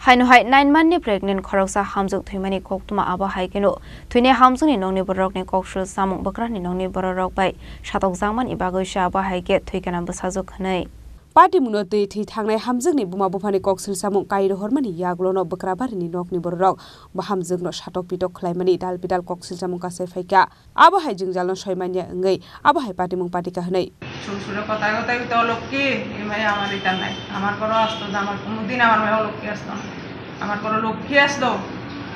Hainu hai 9 month ni pregnant khoroksa hamjuk thuimani koktuma aba haikeno thuine hamjuk ni nongni borok ni kokshul samung bakra ni nongni borok bai shatok jangman ibagoi sha aba haike thuikana basajuk khnai Party munote thi thangnai hamjuk ni buma bufani koksul samung kairo hormani yaglono bakrabari ni nokni borok ba hamjuk no shatok pitok khlaimani dal pidal koksul samung ka se faika aba hai jingjalno soimanya ngai aba hai party mung party ka hnai শ্বশুরে কথায় কথায় তো লক্ষ্মী এই ভাই আমার এটা নাই আমার কোনো আসতো না আমার কোনোদিন আমার মেয়ে লক্ষ্মী আসতো না আমার কোনো লক্ষ্মী আসতো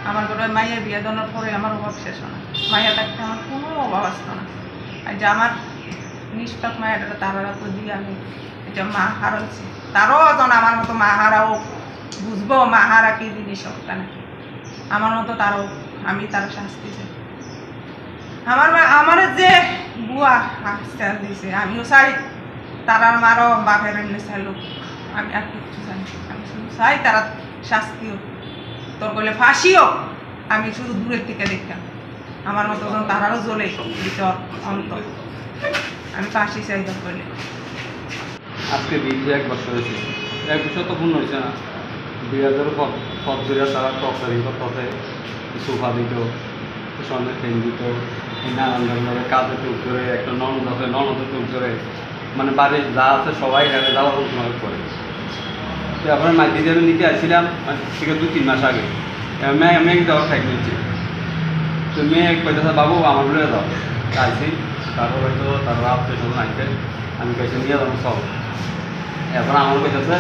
আমার কোনো মাইয়া বিয়ে দেওয়ার পরে আমার অভাব শেষ হয় না মাইয়া থাকতে আমার কোনো অভাব আসতো না আর যে আমার নিষ্পাপ মায়েরা তারা তো দিয়ে আমি এটা মা হারাচ্ছি তারও জন আমার মতো মা হারাও বুঝবো মা হারা কি জিনিস ওটা নাকি আমার মতো তারও আমি তারা শাস্তি চাই আমার যে বুয়া হাসতে দিয়েছে আমিও চাই তারার মারও বাপের এমনি চাইলো আমি আর কিছু চাই আমি শুধু চাই তারা শাস্তিও তোর করলে ফাঁসিও আমি শুধু দূরের থেকে দেখতাম আমার মতো তারারও জ্বলে ভিতর অন্ত আমি ফাঁসি চাই তোর করলে আজকে বিয়ে 1 বছর হয়েছে 1 বছর তো পূর্ণ হয়েছে না 2000 পর ধরে তারা টর্চারিং করতে সোফা দিত সঙ্গে ফ্যান দিত নানানভাবে কাজে টুক করে একটা ননদে টুক করে মানে বাড়ির যা আছে সবাই এখানে যাওয়ার উন্নয়ন করে তো আপনার মাইদিদি আমি নিতে আসছিলাম ঠিক 2-3 মাস আগে মেয়ে যাওয়ার সাইড নিচ্ছি তো মেয়ে কইতেছে বাবু আমার বলে যাও আসছি তারপর হয়তো তার রাত্রে যখন আসছে আমি কইছি নিয়ে যাবো সব এরপর আমার কইতেছে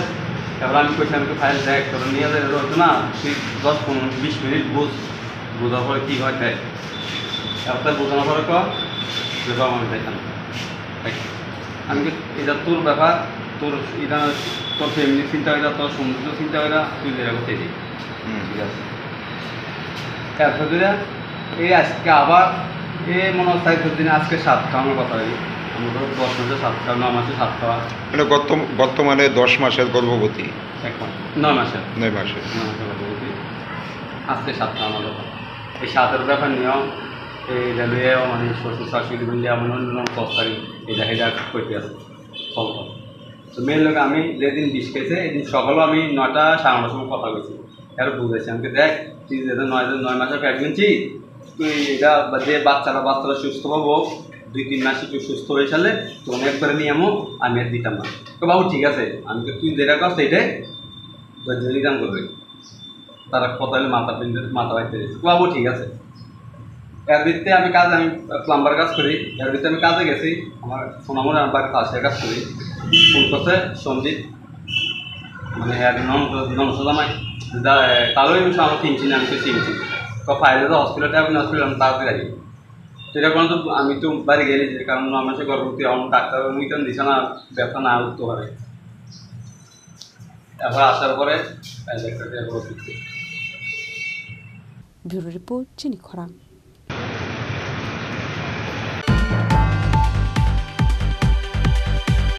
এবার আমি কইছি আমি ফাইল দেখ তোর নিয়ে যাই হতো না তুই 10-15-20 মিনিট বোঝার পরে কী হয় দেখ এবার বোঝানোর পরে কম আমি চাইতাম আমি এটা তোর ব্যাপার তোর এটা তোর ফ্যামিলি চিন্তা করে তোর সমুদ্র চিন্তা করে তুই যেটা করতে দিই ঠিক আছে তারপর এই আজকে আবার মনে হয় 4 দিনে আজকে 7 খাওয়ানোর কথা হয় আমরা তো 10 মাসে 7 খাওয়া 9 মাসে 7 খাওয়া মানে বর্তমানে 10 মাসের গর্ভবতী এখন 9 মাসের গর্ভবতী আজকে 7 খাওয়ানোর কথা এই 7-এর ব্যাপার নিয়েও এই রেলওয়েও মানে শ্বশুর শাশুড়ি মিলিয়ে এমন অন্য তস্তারি এই দেখা করতে আছে ফল তো মেয়ের লোক আমি যেদিন বিষ খেয়েছে এই দিন সকালেও আমি 9টা 9:30 সময় কথা বলছি আর বুঝেছি আমাকে দেখ তুই যেটা 9 মাসের প্রেগনেন্সি তুই এটা যে বাচ্চারা সুস্থ পাবো 2-3 মাসে তুই সুস্থ হয়ে সালে তখন একবারে নিয়ে আমি আর দিতাম না তো বাবু ঠিক আছে আমি তুই যেটা কর সেইটাই রিটার্ন করবে তারা কথা হলে মাথা বাইতে বাবু ঠিক আছে এর ভিত্তিতে আমি প্লাম্বার কাজ করি এর ভিত্তিতে আমি কাজে গেছি আমার সোনামুড়ি আমার বাড়িতে আসে কাজ করি ফোন করছে সন্দীপ মানে নমসামাই তারও আমার চিনছি না আমি তো চিনছি তো ফাইলে তো হসপিটালে হসপিটাল আমি তাড়াতাড়ি রাখি সেটা কোনো তো আমি তো বাড়ি গেলি যে কারণ আমার সে গর্ভবতী আমার ডাক্তার মুইতাম দিছে না ব্যথা না উঠতে পারে এবার আসার পরে ব্যুরো রিপোর্ট চিনি খরাং